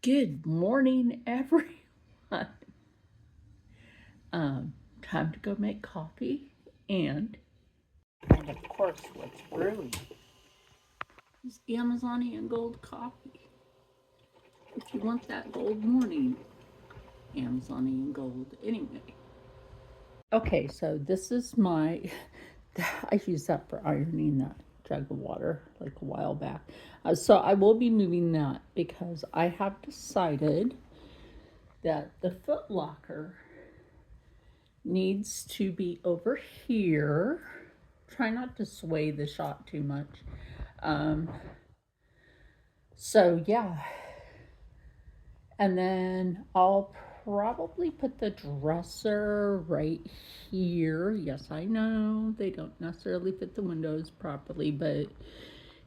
Good morning, everyone. Time to go make coffee and of course, what's brewing is Amazonian Gold coffee. If you want that gold morning, Amazonian Gold. Anyway, okay, so this is my. I used that for ironing that jug of water like a while back. So I will be moving that because I have decided that the Foot Locker needs to be over here. Try not to sway the shot too much. Um, so yeah, and then I'll probably put the dresser right here. Yes, I know they don't necessarily fit the windows properly, but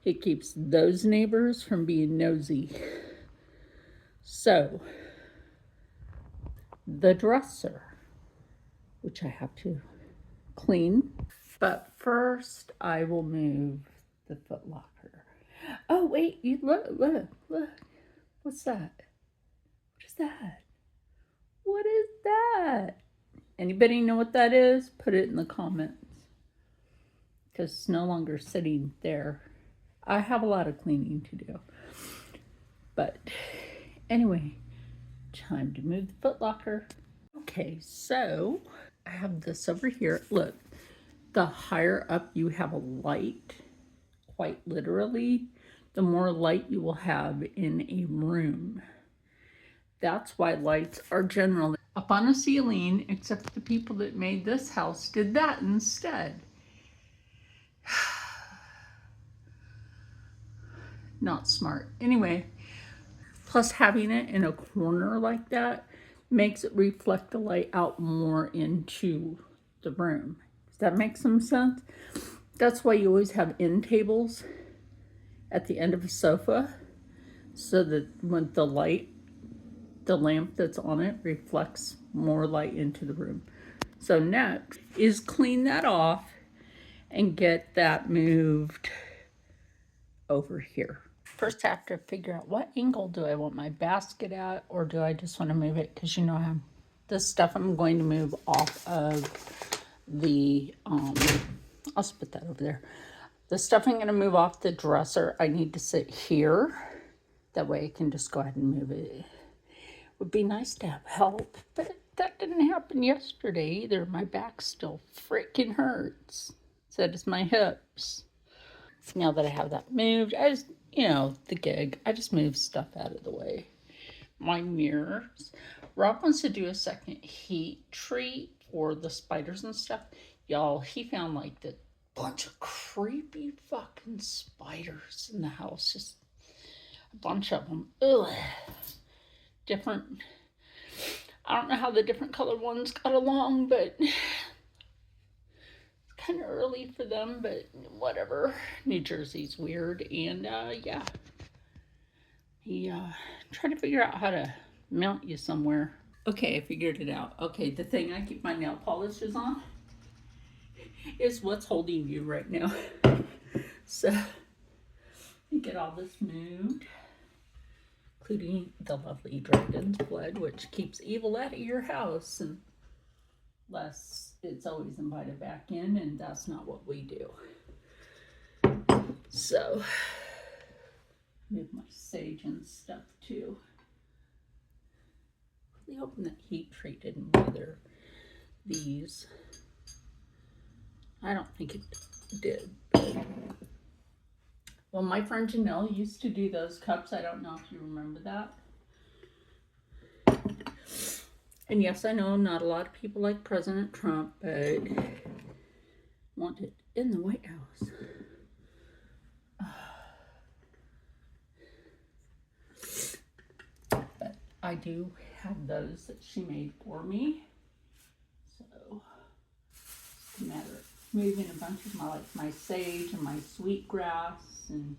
it keeps those neighbors from being nosy. So the dresser, which I have to clean. But first, I will move the Foot Locker. Oh, wait, you look. What's that? What is that? What is that? Anybody know what that is? Put it in the comments. Because it's no longer sitting there. I have a lot of cleaning to do. But anyway, time to move the Foot Locker. Okay, so I have this over here. Look, the higher up you have a light, quite literally, the more light you will have in a room. That's why lights are generally up on a ceiling, except the people that made this house did that instead. Not smart. Anyway, plus having it in a corner like that makes it reflect the light out more into the room. Does that make some sense? That's why you always have end tables at the end of a sofa, so that when the lamp that's on it reflects more light into the room. So next is clean that off and get that moved over here. First I have to figure out what angle do I want my basket at, or do I just want to move it, because you know this stuff I'm going to move off of the I'll spit that over there. The stuff I'm going to move off the dresser, I need to sit here. That way I can just go ahead and move it. Would be nice to have help, but that didn't happen yesterday either. My back still freaking hurts. So does my hips. Now that I have that moved, I just, the gig, I just move stuff out of the way. My mirrors. Rob wants to do a second heat treat for the spiders and stuff. Y'all, he found like the bunch of creepy fucking spiders in the house. Just a bunch of them. Ugh. Different. I don't know how the different colored ones got along, but it's kind of early for them, but whatever. New Jersey's weird, and yeah. He tried to figure out how to mount you somewhere. Okay, I figured it out. Okay, the thing I keep my nail polishes on is what's holding you right now. So, you get all this moved, including the lovely dragon's blood, which keeps evil out of your house, and less it's always invited back in, and that's not what we do. So, move my sage and stuff too. Really hoping that heat treat didn't bother these. I don't think it did. Well, my friend Janelle used to do those cups. I don't know if you remember that. And yes, I know not a lot of people like President Trump, but want it in the White House. But I do have those that she made for me. So it's a matter of moving a bunch of my sage and my sweetgrass and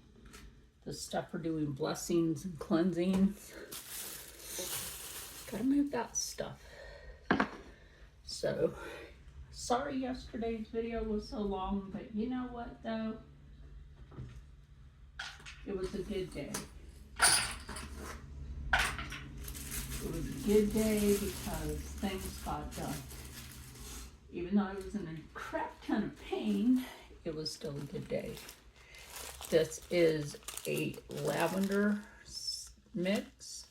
the stuff for doing blessings and cleansing. Gotta move that stuff. So, sorry yesterday's video was so long, but you know what though? It was a good day. It was a good day because things got done. Even though I was in a crap ton of pain, it was still a good day. This is a lavender mix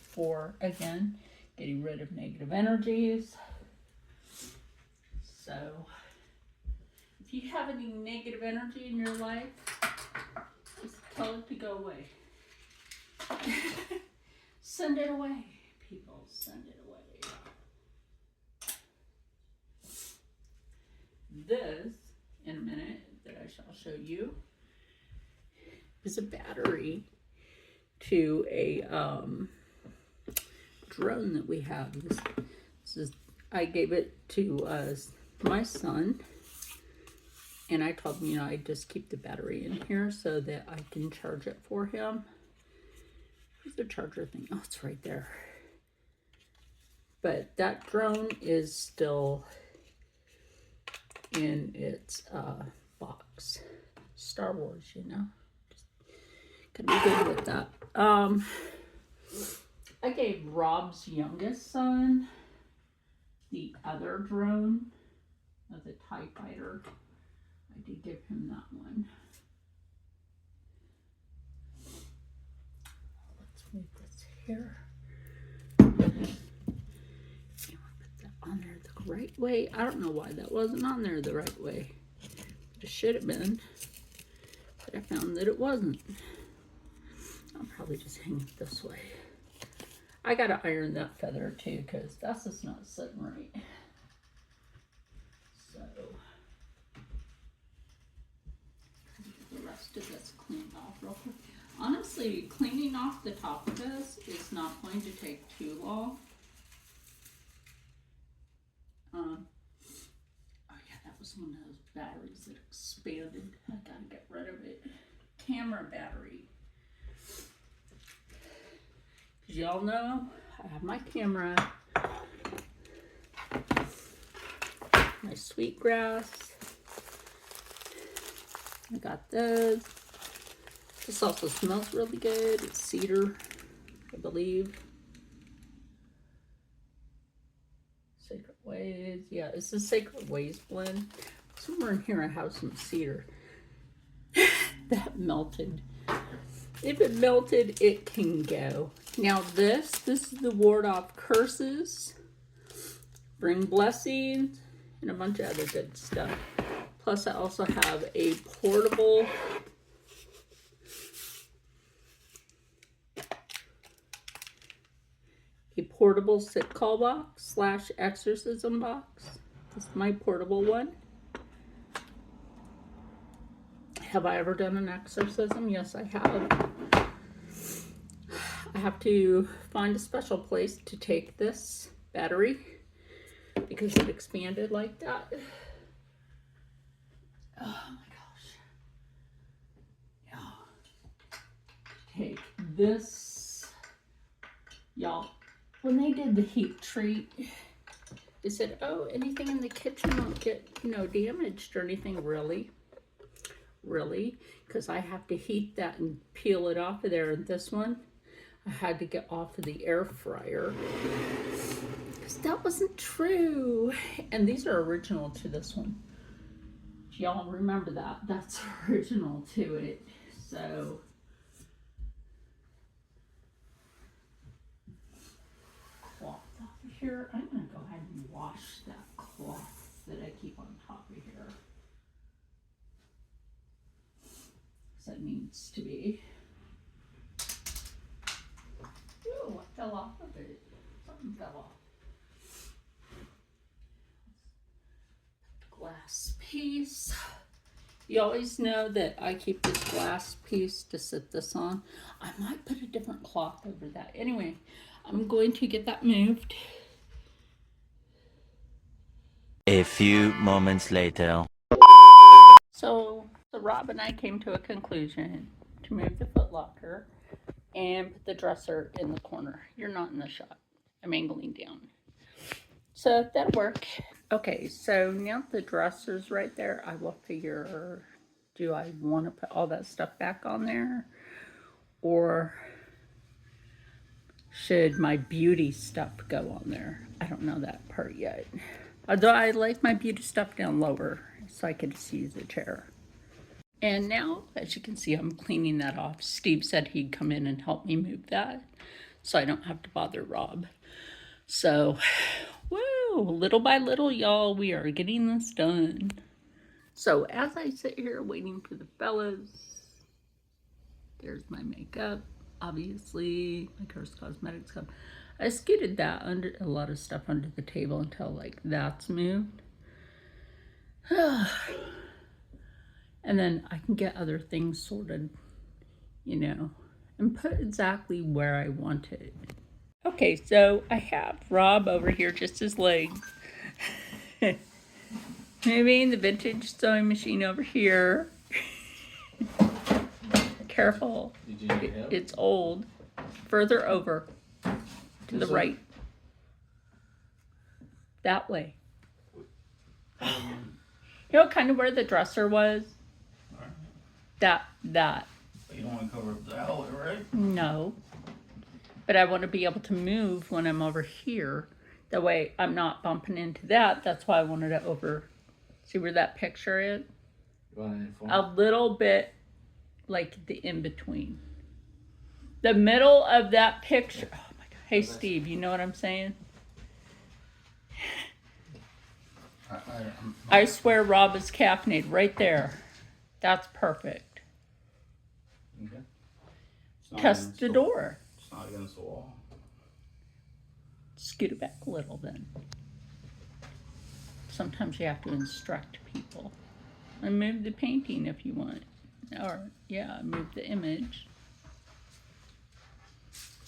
for, again, getting rid of negative energies. So, if you have any negative energy in your life, just tell it to go away. Send it away, people. Send it away. This, in a minute, that I shall show you, is a battery to a drone that we have. This is, I gave it to my son, and I told him, I just keep the battery in here so that I can charge it for him. Where's the charger thing? Oh, it's right there. But that drone is still in its box. Star Wars, Just gotta be good with that. I gave Rob's youngest son the other drone of the TIE Fighter. I did give him that one. Let's move this here. Put that on there the right way. I don't know why that wasn't on there the right way. It should have been, but I found that it wasn't. I'll probably just hang it this way. I gotta iron that feather too, because that's just not sitting right. So, get the rest of this cleaned off real quick. Honestly, cleaning off the top of this is not going to take too long. Oh yeah, that was one of those batteries that expanded. I gotta get rid of it. Camera battery. As y'all know, I have my camera, my sweetgrass. I got this. This also smells really good. It's cedar, I believe. Sacred Ways. Yeah, it's a Sacred Ways blend. Somewhere in here I have some cedar. That melted. If it melted, it can go. Now this is the ward off curses, bring blessings, and a bunch of other good stuff. Plus I also have a portable sit call box / exorcism box. This is my portable one. Have I ever done an exorcism? Yes, I have. I have to find a special place to take this battery because it expanded like that. Oh my gosh. Yeah. Take this. Y'all, when they did the heat treat, they said, oh, anything in the kitchen won't get, damaged or anything. Really? Because I have to heat that and peel it off of there. And this one, I had to get off of the air fryer. Because that wasn't true. And these are original to this one. Y'all remember that. That's original to it. So, cloth off of here. I'm going to go ahead and wash that cloth that I keep on top of here. Because it needs to be. Ooh, what fell off of it? Something fell off. Glass piece. You always know that I keep this glass piece to sit this on. I might put a different cloth over that. Anyway, I'm going to get that moved. A few moments later. So Rob and I came to a conclusion to move the footlocker and put the dresser in the corner. You're not in the shot. I'm angling down. So that'll work. Okay, so now the dresser's right there. I will figure, do I want to put all that stuff back on there? Or should my beauty stuff go on there? I don't know that part yet. Although I like my beauty stuff down lower so I can see the chair. And now, as you can see, I'm cleaning that off. Steve said he'd come in and help me move that so I don't have to bother Rob. So, woo, little by little, y'all, we are getting this done. So as I sit here waiting for the fellas, there's my makeup. Obviously, my Curse Cosmetics cup. I scooted that under a lot of stuff under the table until like that's moved. And then I can get other things sorted, you know, and put exactly where I want it. Okay, so I have Rob over here, just his legs. Moving the vintage sewing machine over here. Careful. Did you need help? It's old. Further over. To the right. That way. You know kind of where the dresser was? That. But you don't want to cover up the outlet, right? No. But I want to be able to move when I'm over here. That way I'm not bumping into that. That's why I wanted it over. See where that picture is? A little bit like the in-between. The middle of that picture. Oh my God. Hey, Steve, you know what I'm saying? I swear Rob is caffeinated right there. That's perfect. Okay. Test the door. It's not against the wall. Scoot it back a little then. Sometimes you have to instruct people. And move the painting if you want. Or, yeah, move the image.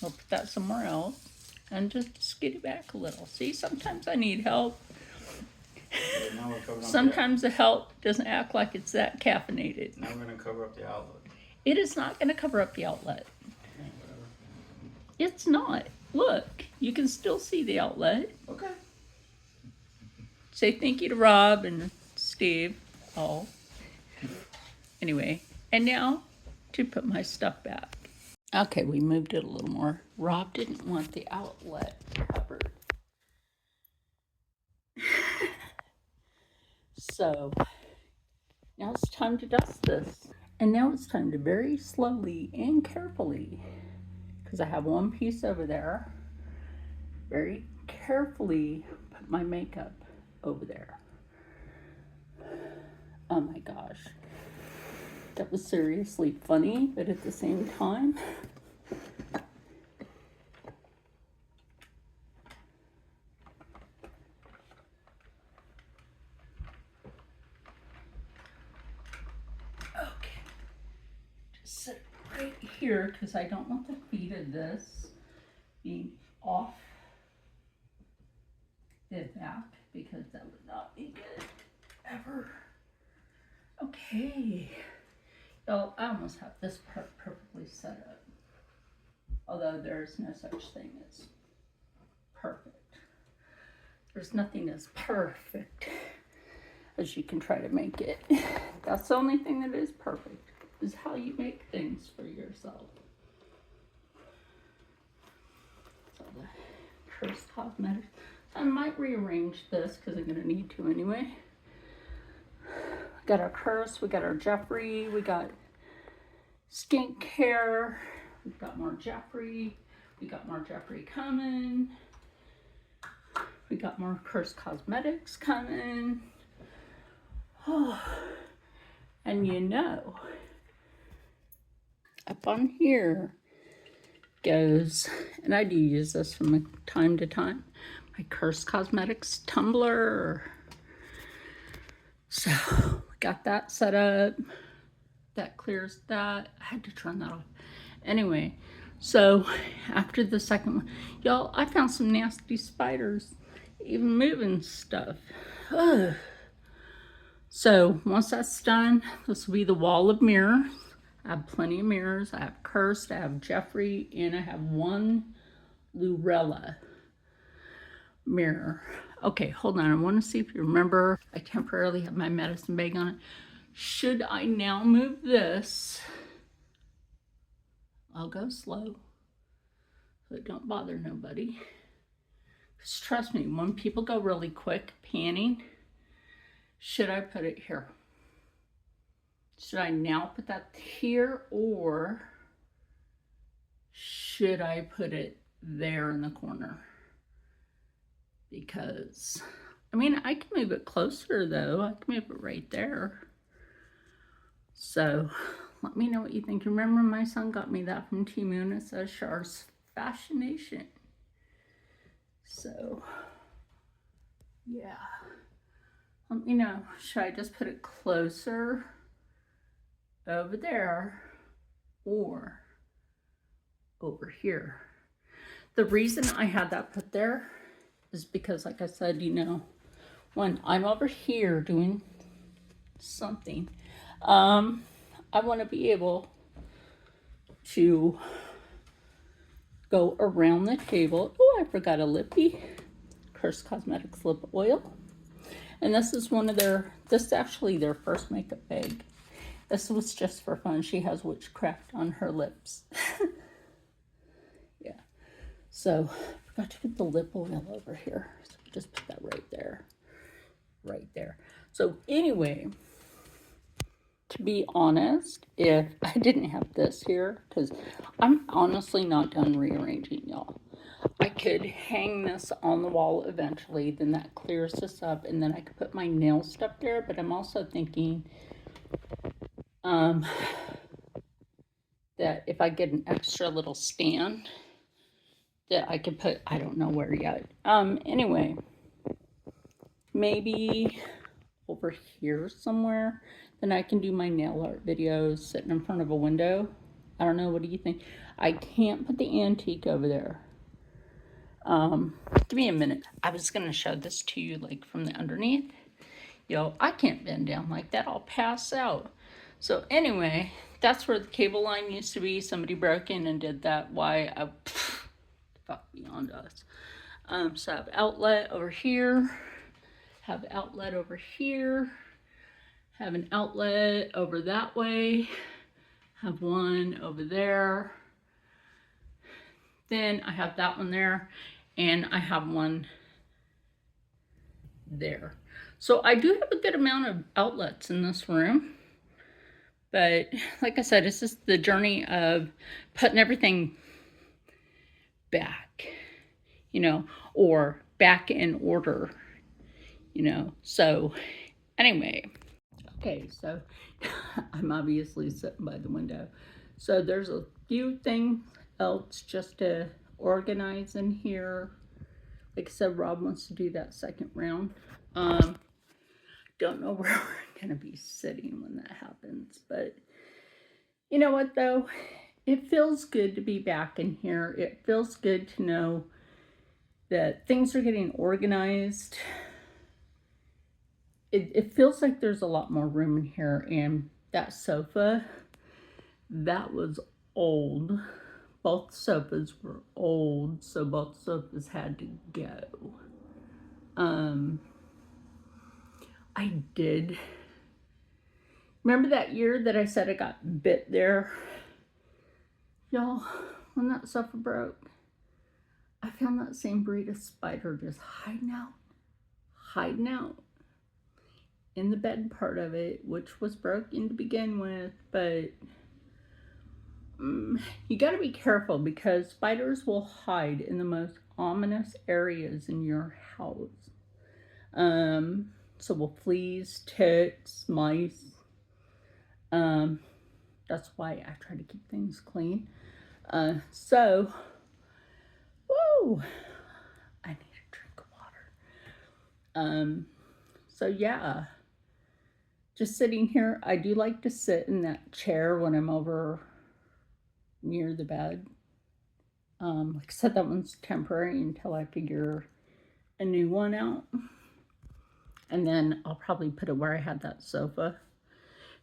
We'll put that somewhere else. And just scoot it back a little. See, sometimes I need help. Okay, now we're covering up Sometimes the help doesn't act like it's that caffeinated. Now we're going to cover up the outlet. It is not going to cover up the outlet. Okay, whatever. It's not. Look, you can still see the outlet. Okay. Say thank you to Rob and Steve. All. Anyway, and now to put my stuff back. Okay, we moved it a little more. Rob didn't want the outlet covered. So now it's time to dust this. And now it's time to very slowly and carefully, because I have one piece over there, very carefully put my makeup over there. Oh my gosh. That was seriously funny, but at the same time, okay, just sit right here because I don't want the feet of this being off the back because that would not be good ever. Okay. Oh, I almost have this part perfectly set up. Although there's no such thing as perfect. There's nothing as perfect as you can try to make it. That's the only thing that is perfect, is how you make things for yourself. So the Curse Cosmetics. I might rearrange this because I'm going to need to anyway. We got our Curse, we got our Jeffree, we got skincare, we've got more Jeffree, we got more Jeffree coming, we got more Curse Cosmetics coming. Oh, and you know, up on here goes, and I do use this from time to time, my Curse Cosmetics tumbler. So we got that set up. That clears that. I had to turn that off. Anyway, so after the second one, y'all, I found some nasty spiders even moving stuff. Ugh. So once that's done, this will be the wall of mirrors. I have plenty of mirrors. I have Cursed, I have Jeffree, and I have one Lurella mirror. Okay, hold on. I want to see if you remember. I temporarily have my medicine bag on it. Should I now move this? I'll go slow. but don't bother nobody. Just trust me, when people go really quick panning, should I put it here? Should I now put that here, or should I put it there in the corner? Because, I mean, I can move it closer though. I can move it right there. So, let me know what you think. Remember, my son got me that from Temu, and it says Char's Fascination. So, yeah. Let me know. Should I just put it closer over there or over here? The reason I had that put there is because, like I said, you know, when I'm over here doing something, I want to be able to go around the table. Oh, I forgot a lippy. Curse Cosmetics lip oil. And this is one of their, this is actually their first makeup bag. This was just for fun. She has witchcraft on her lips. Yeah. So, I forgot to put the lip oil over here. So just put that right there. Right there. So, anyway, to be honest, if I didn't have this here, because I'm honestly not done rearranging, y'all. I could hang this on the wall eventually, then that clears this up, and then I could put my nail stuff there, but I'm also thinking that if I get an extra little stand that I could put, I don't know where yet. Anyway, maybe over here somewhere, then I can do my nail art videos sitting in front of a window. I don't know, what do you think? I can't put the antique over there. Give me a minute. I was going to show this to you like from the underneath. Yo, I can't bend down like that. I'll pass out. So anyway, that's where the cable line used to be. Somebody broke in and did that. Why? Fuck beyond us. So I have outlet over here. Have outlet over here. Have an outlet over that way. Have one over there. Then I have that one there. And I have one there. So I do have a good amount of outlets in this room. But like I said, it's just the journey of putting everything back, you know, or back in order, you know. So anyway, okay, so I'm obviously sitting by the window. So there's a few things else just to organize in here. Like I said, Rob wants to do that second round. Don't know where we're gonna be sitting when that happens, but you know what though? It feels good to be back in here. It feels good to know that things are getting organized. It feels like there's a lot more room in here, and that sofa, that was old. Both sofas were old, so both sofas had to go. I did. Remember that year that I said I got bit there? Y'all, when that sofa broke, I found that same breed of spider just hiding out in the bed part of it, which was broken to begin with, but you got to be careful because spiders will hide in the most ominous areas in your house. So will fleas, ticks, mice. That's why I try to keep things clean. So, whoa, I need a drink of water. So yeah, just sitting here. I do like to sit in that chair when I'm over near the bed. Like I said, that one's temporary until I figure a new one out. And then I'll probably put it where I had that sofa.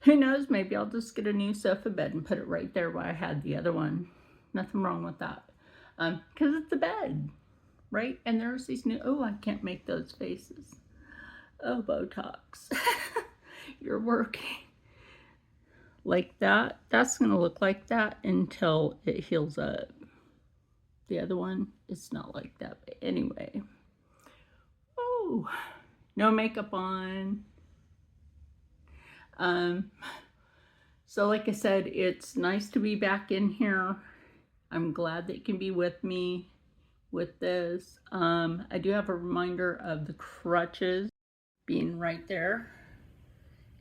Who knows, maybe I'll just get a new sofa bed and put it right there where I had the other one. Nothing wrong with that. Because it's a bed, right? And there's these new, oh, I can't make those faces. Oh, Botox. You're working. Like that. That's going to look like that until it heals up. The other one, it's not like that. But anyway. Oh, no makeup on. So like I said, it's nice to be back in here. I'm glad that you can be with me with this. I do have a reminder of the crutches being right there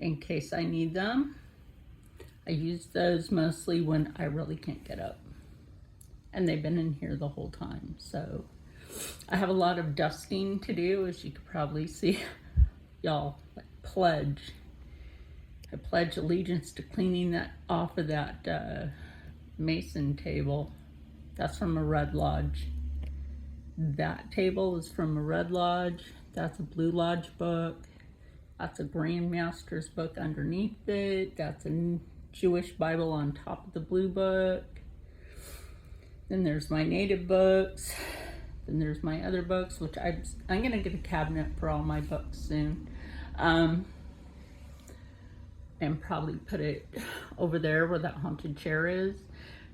in case I need them. I use those mostly when I really can't get up. And they've been in here the whole time. So I have a lot of dusting to do, as you could probably see. Y'all, like, I pledge allegiance to cleaning that off of that mason table. That's from a Red Lodge. That table is from a Red Lodge. That's a Blue Lodge book. That's a Grandmaster's book underneath it. That's a Jewish Bible on top of the blue book. Then there's my native books. Then there's my other books, which I'm gonna get a cabinet for all my books soon. And probably put it over there where that haunted chair is.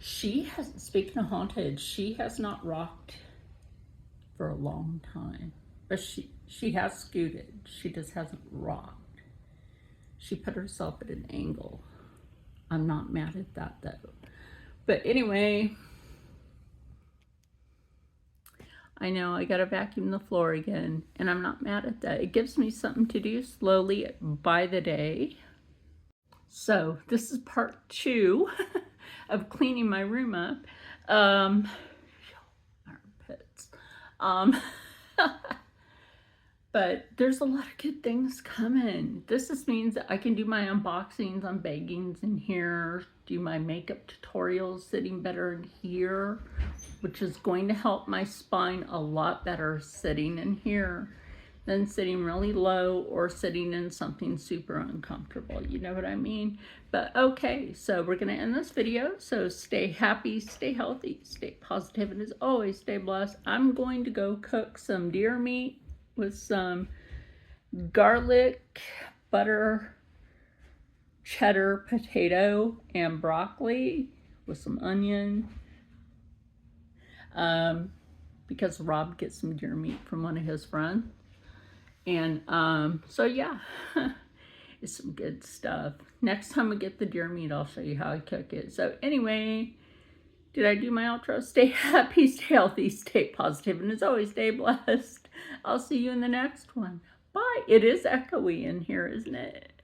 Speaking of haunted, she has not rocked for a long time. But she has scooted. She just hasn't rocked. She put herself at an angle. I'm not mad at that though. But anyway, I know I gotta vacuum the floor again, and I'm not mad at that. It gives me something to do slowly by the day. So this is part 2 of cleaning my room up. Armpits. But there's a lot of good things coming. This just means that I can do my unboxings on baggings in here, do my makeup tutorials sitting better in here, which is going to help my spine a lot better sitting in here than sitting really low or sitting in something super uncomfortable. You know what I mean? But okay, so we're gonna end this video. So stay happy, stay healthy, stay positive, and as always, stay blessed. I'm going to go cook some deer meat with some garlic, butter, cheddar, potato, and broccoli with some onion. Because Rob gets some deer meat from one of his friends. And so yeah, it's some good stuff. Next time we get the deer meat, I'll show you how I cook it. So anyway, did I do my outro? Stay happy, stay healthy, stay positive, and as always, stay blessed. I'll see you in the next one. Bye. It is echoey in here, isn't it?